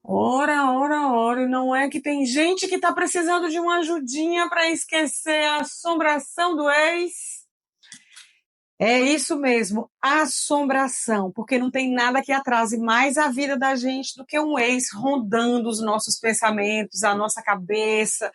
Ora, ora, ora, e não é que tem gente que tá precisando de uma ajudinha para esquecer a assombração do ex? É isso mesmo, assombração, porque não tem nada que atrase mais a vida da gente do que um ex rondando os nossos pensamentos, a nossa cabeça,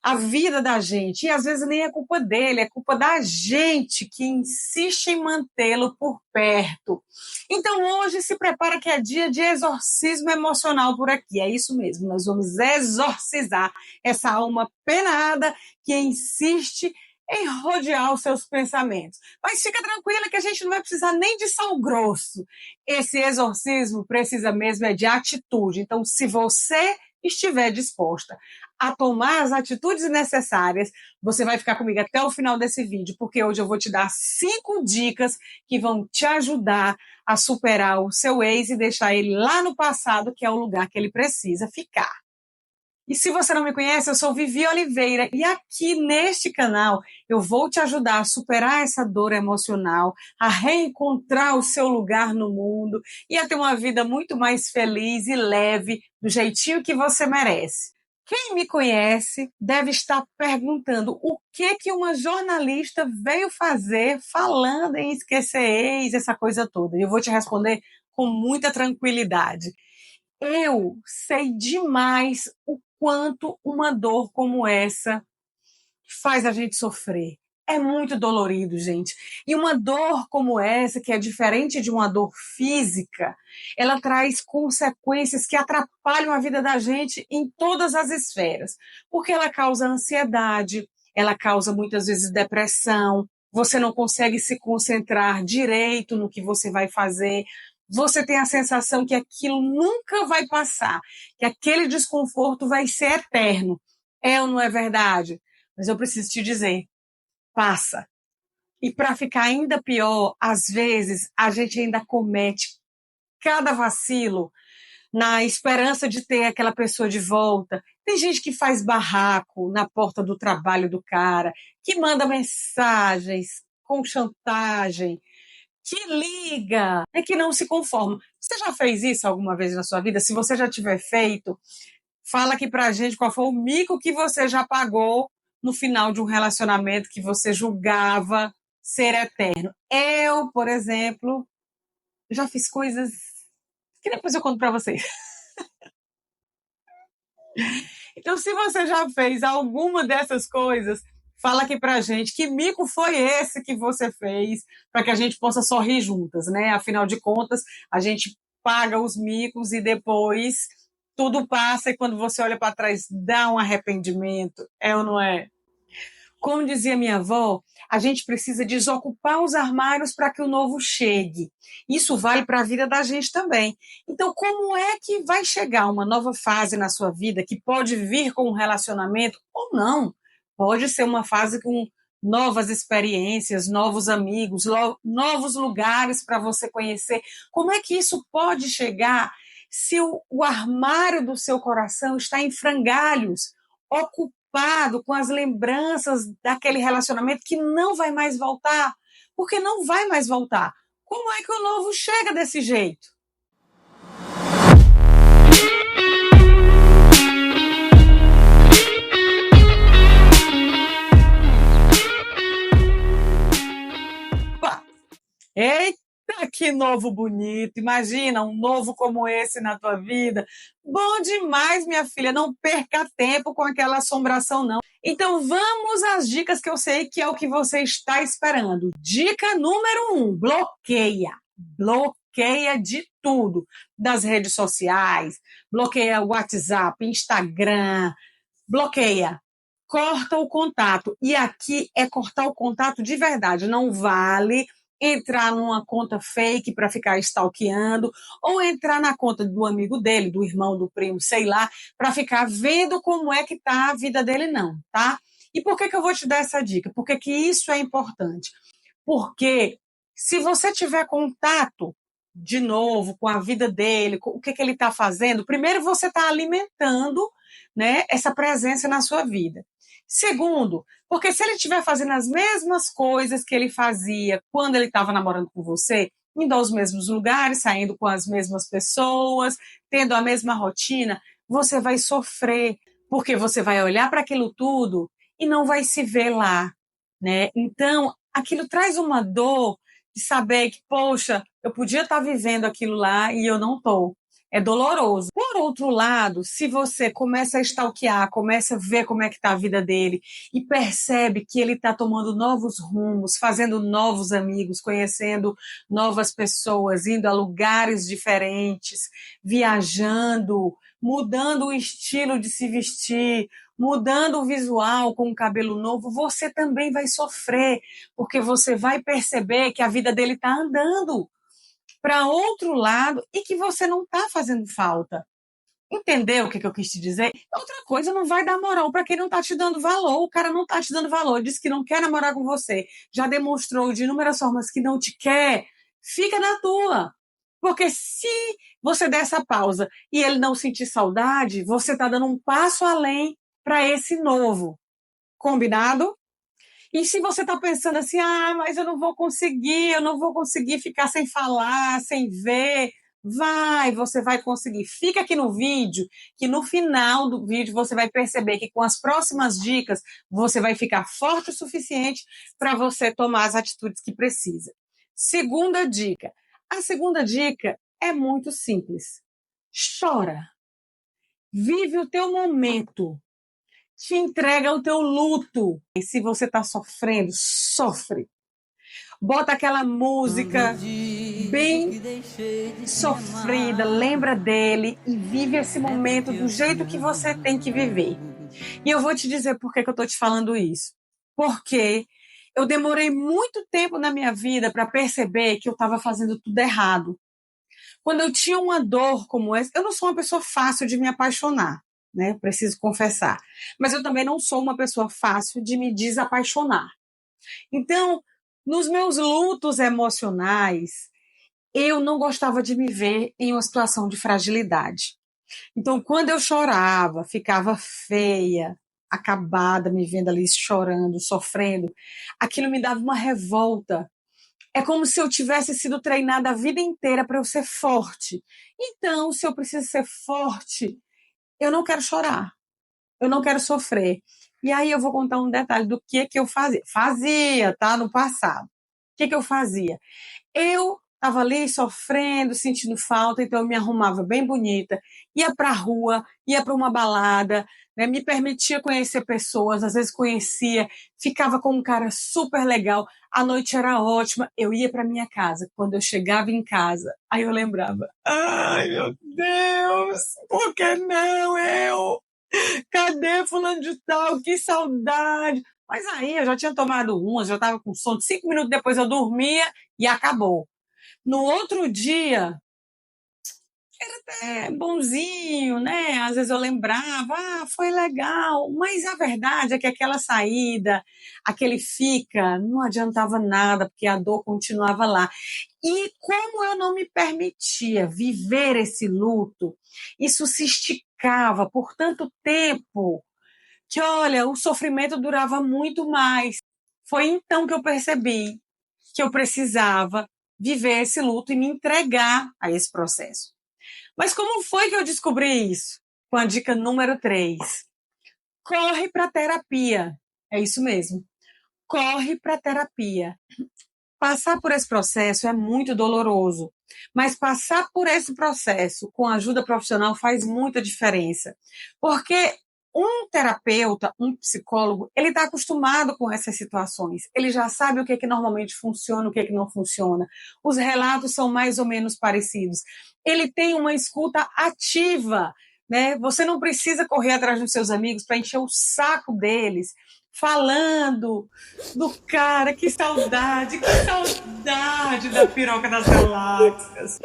a vida da gente. E às vezes nem é culpa dele, é culpa da gente que insiste em mantê-lo por perto. Então hoje se prepara que é dia de exorcismo emocional por aqui. É isso mesmo, nós vamos exorcizar essa alma penada que insiste em rodear os seus pensamentos. Mas fica tranquila que a gente não vai precisar nem de sal grosso. Esse exorcismo precisa mesmo é de atitude. Então, se você estiver disposta a tomar as atitudes necessárias, você vai ficar comigo até o final desse vídeo, porque hoje eu vou te dar 5 dicas que vão te ajudar a superar o seu ex e deixar ele lá no passado, que é o lugar que ele precisa ficar. E se você não me conhece, eu sou Vivi Oliveira e aqui neste canal eu vou te ajudar a superar essa dor emocional, a reencontrar o seu lugar no mundo e a ter uma vida muito mais feliz e leve, do jeitinho que você merece. Quem me conhece deve estar perguntando o que uma jornalista veio fazer falando em esquecer ex, essa coisa toda. E eu vou te responder com muita tranquilidade. Eu sei demais o quanto uma dor como essa faz a gente sofrer. É muito dolorido, gente. E uma dor como essa, que é diferente de uma dor física, ela traz consequências que atrapalham a vida da gente em todas as esferas. Porque ela causa ansiedade, ela causa muitas vezes depressão, você não consegue se concentrar direito no que você vai fazer, você tem a sensação que aquilo nunca vai passar, que aquele desconforto vai ser eterno. É ou não é verdade? Mas eu preciso te dizer, passa. E para ficar ainda pior, às vezes a gente ainda comete cada vacilo na esperança de ter aquela pessoa de volta. Tem gente que faz barraco na porta do trabalho do cara, que manda mensagens com chantagem, que liga, é que não se conforma. Você já fez isso alguma vez na sua vida? Se você já tiver feito, fala aqui pra gente qual foi o mico que você já pagou no final de um relacionamento que você julgava ser eterno. Eu, por exemplo, já fiz coisas que depois eu conto pra vocês. Então, se você já fez alguma dessas coisas, fala aqui pra gente que mico foi esse que você fez, para que a gente possa sorrir juntas, né? Afinal de contas, a gente paga os micos e depois tudo passa e quando você olha para trás dá um arrependimento, é ou não é? Como dizia minha avó, a gente precisa desocupar os armários para que o novo chegue. Isso vale para a vida da gente também. Então, como é que vai chegar uma nova fase na sua vida que pode vir com um relacionamento ou não? Pode ser uma fase com novas experiências, novos amigos, novos lugares para você conhecer. Como é que isso pode chegar se o armário do seu coração está em frangalhos, ocupado com as lembranças daquele relacionamento que não vai mais voltar? Porque não vai mais voltar. Como é que o novo chega desse jeito? Pá, eita, que novo bonito! Imagina um novo como esse na tua vida. Bom demais, minha filha. Não perca tempo com aquela assombração, não. Então vamos às dicas que eu sei que é o que você está esperando. Dica número 1, bloqueia. Bloqueia de tudo. Das redes sociais, bloqueia o WhatsApp, Instagram, bloqueia. Corta o contato. E aqui é cortar o contato de verdade. Não vale entrar numa conta fake para ficar stalkeando, ou entrar na conta do amigo dele, do irmão, do primo, sei lá, para ficar vendo como é que tá a vida dele, não, tá? E por que eu vou te dar essa dica? Porque que isso é importante? Porque se você tiver contato de novo com a vida dele, com o que ele está fazendo, primeiro você está alimentando, né, essa presença na sua vida. Segundo, porque se ele estiver fazendo as mesmas coisas que ele fazia quando ele estava namorando com você, indo aos mesmos lugares, saindo com as mesmas pessoas, tendo a mesma rotina, você vai sofrer, porque você vai olhar para aquilo tudo e não vai se ver lá, né? Então, aquilo traz uma dor de saber que, poxa, eu podia estar vivendo aquilo lá e eu não estou. É doloroso. Por outro lado, se você começa a stalkear, começa a ver como é que está a vida dele e percebe que ele está tomando novos rumos, fazendo novos amigos, conhecendo novas pessoas, indo a lugares diferentes, viajando, mudando o estilo de se vestir, mudando o visual com um cabelo novo, você também vai sofrer, porque você vai perceber que a vida dele está andando para outro lado e que você não está fazendo falta. Entendeu o que eu quis te dizer? Outra coisa, não vai dar moral para quem não está te dando valor. O cara não está te dando valor, disse que não quer namorar com você, já demonstrou de inúmeras formas que não te quer, fica na tua. Porque se você der essa pausa e ele não sentir saudade, você está dando um passo além para esse novo. Combinado? E se você está pensando assim, mas eu não vou conseguir ficar sem falar, sem ver, você vai conseguir. Fica aqui no vídeo, que no final do vídeo você vai perceber que com as próximas dicas você vai ficar forte o suficiente para você tomar as atitudes que precisa. Segunda dica. A segunda dica é muito simples. Chora. Vive o teu momento. Te entrega o teu luto. E se você está sofrendo, sofre. Bota aquela música bem sofrida, lembra dele e vive esse momento do jeito que você tem que viver. E eu vou te dizer por que eu estou te falando isso. Porque eu demorei muito tempo na minha vida para perceber que eu estava fazendo tudo errado. Quando eu tinha uma dor como essa, eu não sou uma pessoa fácil de me apaixonar, né? Preciso confessar. Mas eu também não sou uma pessoa fácil de me desapaixonar. Então, nos meus lutos emocionais, eu não gostava de me ver em uma situação de fragilidade. Então, quando eu chorava, ficava feia, acabada, me vendo ali chorando, sofrendo, aquilo me dava uma revolta. É como se eu tivesse sido treinada a vida inteira para eu ser forte. Então, se eu preciso ser forte, eu não quero chorar, eu não quero sofrer. E aí eu vou contar um detalhe do que eu fazia. Fazia, tá? No passado. O que eu fazia? Eu estava ali sofrendo, sentindo falta, então eu me arrumava bem bonita, ia para a rua, ia para uma balada, né, me permitia conhecer pessoas, às vezes conhecia, ficava com um cara super legal, a noite era ótima, eu ia para minha casa. Quando eu chegava em casa, aí eu lembrava, ai meu Deus, por que não eu? Cadê fulano de tal? Que saudade! Mas aí eu já tinha tomado umas, já estava com sono, 5 minutos depois eu dormia e acabou. No outro dia, era bonzinho, né? Às vezes eu lembrava, foi legal. Mas a verdade é que aquela saída, aquele fica, não adiantava nada, porque a dor continuava lá. E como eu não me permitia viver esse luto, isso se esticava por tanto tempo que, olha, o sofrimento durava muito mais. Foi então que eu percebi que eu precisava viver esse luto e me entregar a esse processo. Mas como foi que eu descobri isso? Com a dica número 3. Corre para terapia. É isso mesmo. Corre para terapia. Passar por esse processo é muito doloroso, mas passar por esse processo com ajuda profissional faz muita diferença. Porque um terapeuta, um psicólogo, ele está acostumado com essas situações. Ele já sabe o que normalmente funciona, o que não funciona. Os relatos são mais ou menos parecidos. Ele tem uma escuta ativa, né? Você não precisa correr atrás dos seus amigos para encher o saco deles, falando do cara, que saudade da piroca das galáxias.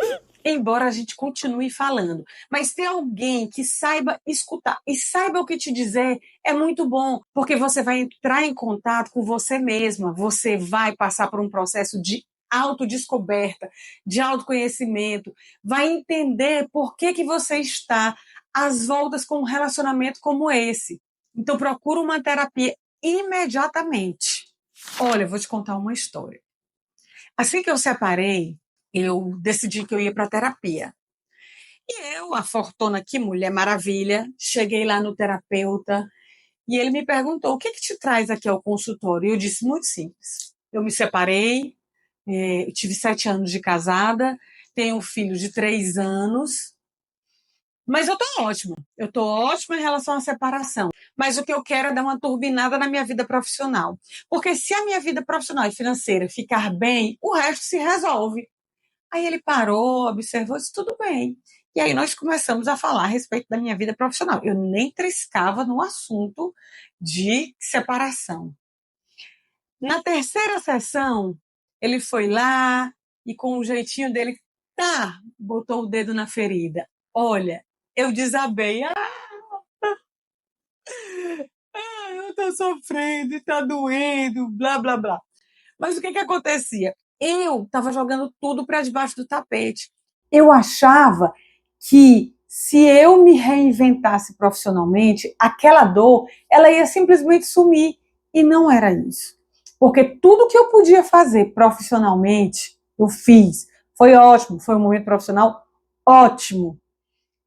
Embora a gente continue falando, mas ter alguém que saiba escutar e saiba o que te dizer é muito bom, porque você vai entrar em contato com você mesma, você vai passar por um processo de autodescoberta, de autoconhecimento, vai entender por que você está às voltas com um relacionamento como esse. Então procura uma terapia imediatamente. Olha, eu vou te contar uma história. Assim que eu separei, eu decidi que eu ia para terapia. E eu, a fortuna, que mulher maravilha, cheguei lá no terapeuta e ele me perguntou: o que te traz aqui ao consultório? E eu disse: muito simples. Eu me separei, eu tive 7 anos de casada, tenho um filho de 3 anos, mas eu tô ótima. Eu tô ótima em relação à separação. Mas o que eu quero é dar uma turbinada na minha vida profissional. Porque se a minha vida profissional e financeira ficar bem, o resto se resolve. Aí ele parou, observou, disse, tudo bem. E aí nós começamos a falar a respeito da minha vida profissional. Eu nem triscava no assunto de separação. Na terceira sessão, ele foi lá e com o jeitinho dele, tá, botou o dedo na ferida. Olha, eu desabei. Eu tô sofrendo, tá doendo, blá, blá, blá. Mas o que acontecia? Eu estava jogando tudo para debaixo do tapete. Eu achava que se eu me reinventasse profissionalmente, aquela dor, ela ia simplesmente sumir. E não era isso. Porque tudo que eu podia fazer profissionalmente, eu fiz. Foi ótimo, foi um momento profissional ótimo.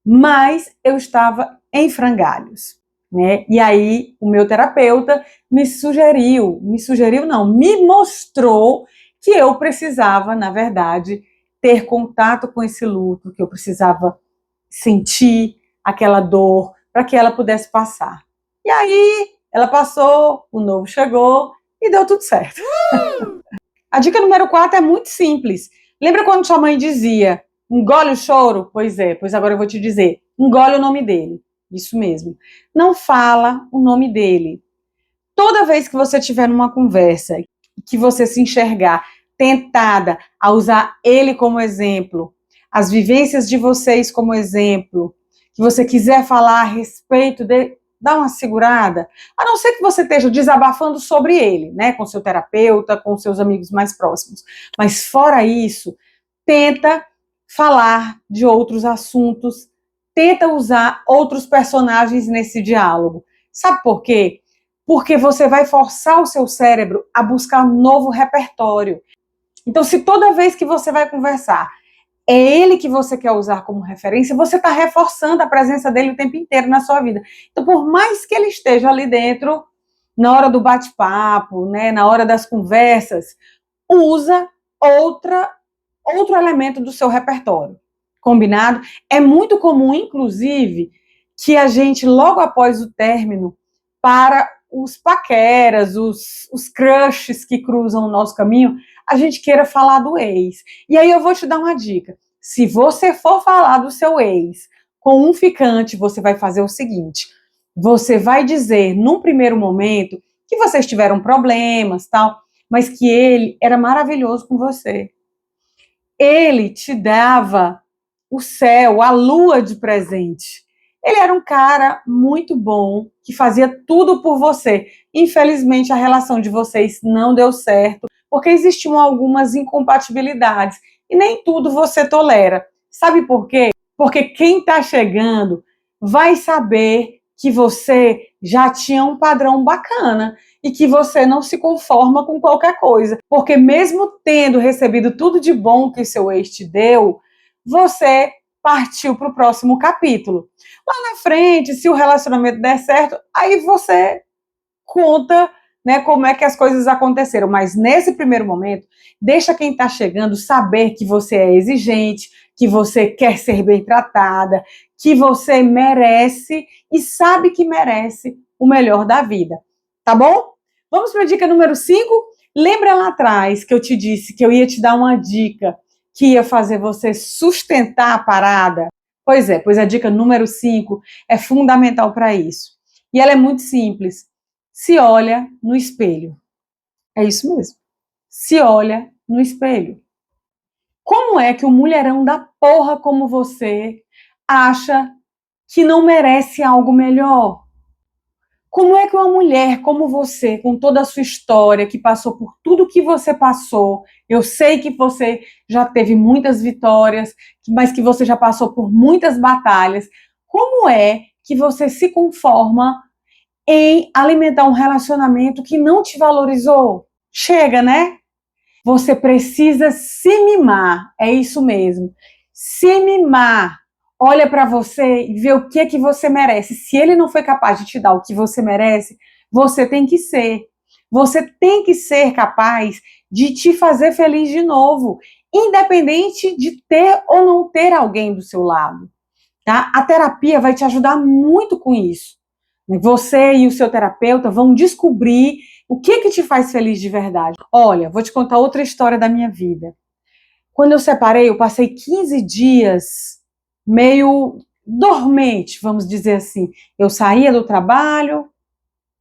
Mas eu estava em frangalhos. Né? E aí o meu terapeuta me mostrou que eu precisava, na verdade, ter contato com esse luto, que eu precisava sentir aquela dor para que ela pudesse passar. E aí ela passou, o novo chegou e deu tudo certo. A dica número 4 é muito simples. Lembra quando sua mãe dizia, engole o choro? Pois é, pois agora eu vou te dizer, engole o nome dele. Isso mesmo. Não fala o nome dele. Toda vez que você estiver numa conversa, que você se enxergar tentada a usar ele como exemplo, as vivências de vocês como exemplo, que você quiser falar a respeito de, dá uma segurada, a não ser que você esteja desabafando sobre ele, né, com seu terapeuta, com seus amigos mais próximos. Mas fora isso, tenta falar de outros assuntos, tenta usar outros personagens nesse diálogo. Sabe por quê? Porque você vai forçar o seu cérebro a buscar um novo repertório. Então, se toda vez que você vai conversar é ele que você quer usar como referência, você está reforçando a presença dele o tempo inteiro na sua vida. Então, por mais que ele esteja ali dentro, na hora do bate-papo, né, na hora das conversas, usa outro elemento do seu repertório. Combinado? É muito comum, inclusive, que a gente, logo após o término, para os paqueras, os crushes que cruzam o nosso caminho, a gente queira falar do ex. E aí eu vou te dar uma dica. Se você for falar do seu ex com um ficante, você vai fazer o seguinte: você vai dizer, num primeiro momento, que vocês tiveram problemas, tal, mas que ele era maravilhoso com você. Ele te dava o céu, a lua de presente. Ele era um cara muito bom, que fazia tudo por você. Infelizmente, a relação de vocês não deu certo, porque existiam algumas incompatibilidades. E nem tudo você tolera. Sabe por quê? Porque quem está chegando vai saber que você já tinha um padrão bacana e que você não se conforma com qualquer coisa. Porque mesmo tendo recebido tudo de bom que seu ex te deu, você partiu para o próximo capítulo. Lá na frente, se o relacionamento der certo, aí você conta, né, como é que as coisas aconteceram. Mas nesse primeiro momento, deixa quem está chegando saber que você é exigente, que você quer ser bem tratada, que você merece e sabe que merece o melhor da vida. Tá bom? Vamos para a dica número 5. Lembra lá atrás que eu te disse que eu ia te dar uma dica que ia fazer você sustentar a parada? Pois a dica número 5 é fundamental para isso. E ela é muito simples. Se olha no espelho. É isso mesmo. Se olha no espelho. Como é que um mulherão da porra como você acha que não merece algo melhor? Como é que uma mulher como você, com toda a sua história, que passou por tudo que você passou, eu sei que você já teve muitas vitórias, mas que você já passou por muitas batalhas, como é que você se conforma em alimentar um relacionamento que não te valorizou? Chega, né? Você precisa se mimar, é isso mesmo. Se mimar. Olha para você e vê o que é que você merece. Se ele não foi capaz de te dar o que você merece, você tem que ser. Você tem que ser capaz de te fazer feliz de novo, independente de ter ou não ter alguém do seu lado. Tá? A terapia vai te ajudar muito com isso. Você e o seu terapeuta vão descobrir o que te faz feliz de verdade. Olha, vou te contar outra história da minha vida. Quando eu separei, eu passei 15 dias meio dormente, vamos dizer assim. Eu saía do trabalho,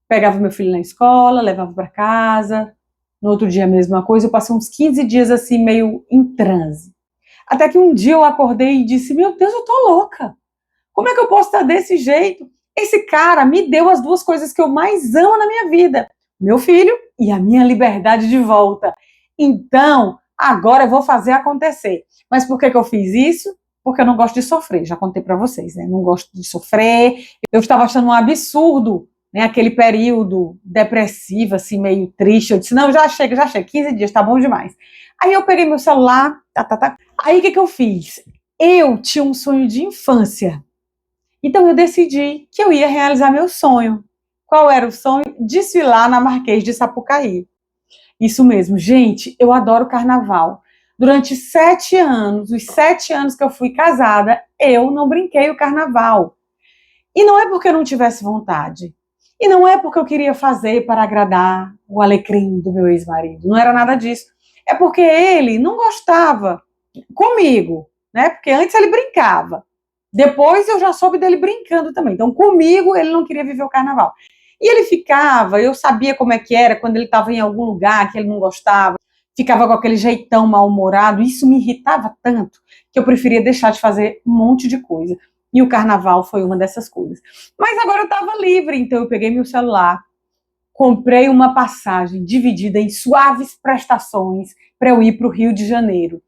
pegava meu filho na escola, levava para casa. No outro dia a mesma coisa. Eu passei uns 15 dias assim meio em transe. Até que um dia eu acordei e disse: "Meu Deus, eu tô louca. Como é que eu posso estar desse jeito? Esse cara me deu as duas coisas que eu mais amo na minha vida: meu filho e a minha liberdade de volta. Então, agora eu vou fazer acontecer." Mas por que eu fiz isso? Porque eu não gosto de sofrer, já contei para vocês, né? Não gosto de sofrer. Eu estava achando um absurdo, né? Aquele período depressivo, assim, meio triste. Eu disse: "Não, já chega, 15 dias, tá bom demais." Aí eu peguei meu celular, Aí o que eu fiz? Eu tinha um sonho de infância. Então eu decidi que eu ia realizar meu sonho. Qual era o sonho? Desfilar na Marquês de Sapucaí. Isso mesmo, gente, eu adoro carnaval. Durante 7 anos, os 7 anos que eu fui casada, eu não brinquei o carnaval. E não é porque eu não tivesse vontade. E não é porque eu queria fazer para agradar o alecrim do meu ex-marido. Não era nada disso. É porque ele não gostava comigo, né? Porque antes ele brincava. Depois eu já soube dele brincando também. Então, comigo, ele não queria viver o carnaval. E ele ficava, eu sabia como é que era quando ele estava em algum lugar que ele não gostava, ficava com aquele jeitão mal-humorado. Isso me irritava tanto que eu preferia deixar de fazer um monte de coisa. E o carnaval foi uma dessas coisas. Mas agora eu estava livre, então eu peguei meu celular, comprei uma passagem dividida em suaves prestações para eu ir para o Rio de Janeiro.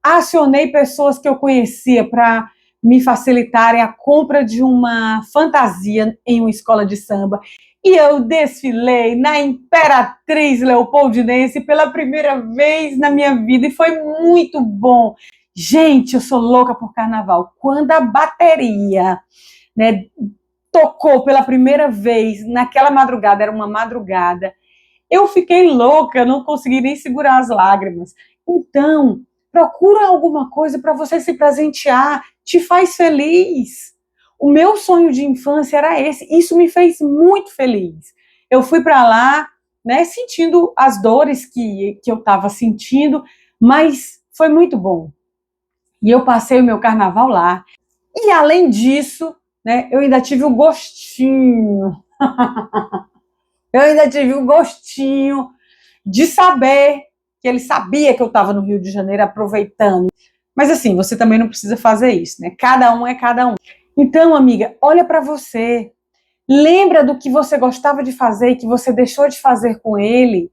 Acionei pessoas que eu conhecia para me facilitarem a compra de uma fantasia em uma escola de samba. E eu desfilei na Imperatriz Leopoldinense pela primeira vez na minha vida e foi muito bom. Gente, eu sou louca por carnaval. Quando a bateria, né, tocou pela primeira vez naquela madrugada, era uma madrugada, eu fiquei louca, não consegui nem segurar as lágrimas. Então, procura alguma coisa para você se presentear, te faz feliz. O meu sonho de infância era esse, isso me fez muito feliz. Eu fui para lá, né, sentindo as dores que eu estava sentindo, mas foi muito bom. E eu passei o meu carnaval lá. E além disso, né, eu ainda tive o gostinho. Eu ainda tive o gostinho de saber que ele sabia que eu estava no Rio de Janeiro aproveitando. Mas assim, você também não precisa fazer isso, né? Cada um é cada um. Então, amiga, olha para você. Lembra do que você gostava de fazer e que você deixou de fazer com ele.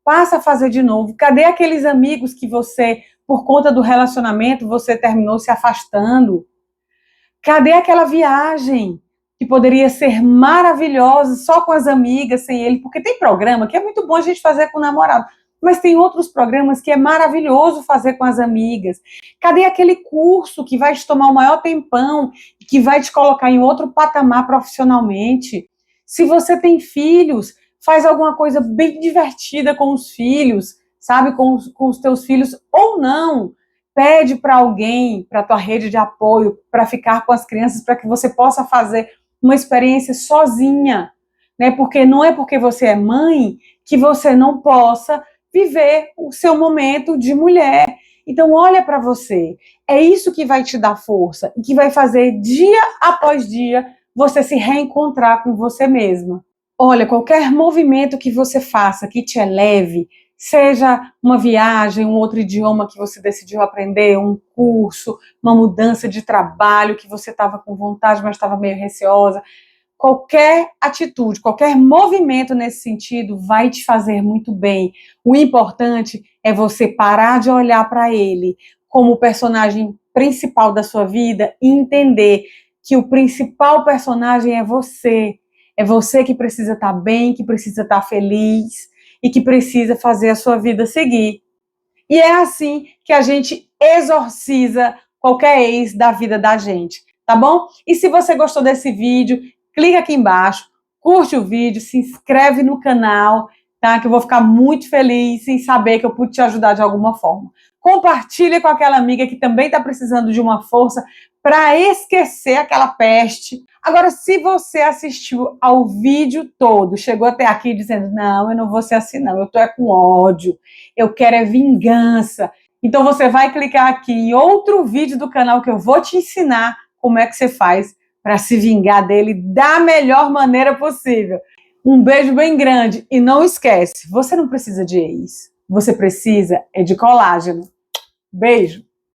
Passa a fazer de novo. Cadê aqueles amigos que você, por conta do relacionamento, você terminou se afastando? Cadê aquela viagem que poderia ser maravilhosa só com as amigas, sem ele? Porque tem programa que é muito bom a gente fazer com o namorado, mas tem outros programas que é maravilhoso fazer com as amigas. Cadê aquele curso que vai te tomar o maior tempão, que vai te colocar em outro patamar profissionalmente? Se você tem filhos, faz alguma coisa bem divertida com os filhos, sabe? Com os teus filhos, ou não. Pede para alguém, para a tua rede de apoio, para ficar com as crianças, para que você possa fazer uma experiência sozinha, né? Porque não é porque você é mãe que você não possa viver o seu momento de mulher. Então, olha para você. É isso que vai te dar força e que vai fazer dia após dia você se reencontrar com você mesma. Olha, qualquer movimento que você faça que te eleve, seja uma viagem, um outro idioma que você decidiu aprender, um curso, uma mudança de trabalho que você estava com vontade, mas estava meio receosa, qualquer atitude, qualquer movimento nesse sentido vai te fazer muito bem. O importante é você parar de olhar para ele como o personagem principal da sua vida e entender que o principal personagem é você. É você que precisa estar bem, que precisa estar feliz e que precisa fazer a sua vida seguir. E é assim que a gente exorciza qualquer ex da vida da gente, tá bom? E se você gostou desse vídeo, clica aqui embaixo, curte o vídeo, se inscreve no canal, tá? Que eu vou ficar muito feliz em saber que eu pude te ajudar de alguma forma. Compartilha com aquela amiga que também está precisando de uma força para esquecer aquela peste. Agora, se você assistiu ao vídeo todo, chegou até aqui dizendo, não, eu não vou ser assim não, eu tô com ódio, eu quero é vingança. Então você vai clicar aqui em outro vídeo do canal que eu vou te ensinar como é que você faz para se vingar dele da melhor maneira possível. Um beijo bem grande e não esquece, você não precisa de ex, você precisa é de colágeno. Beijo!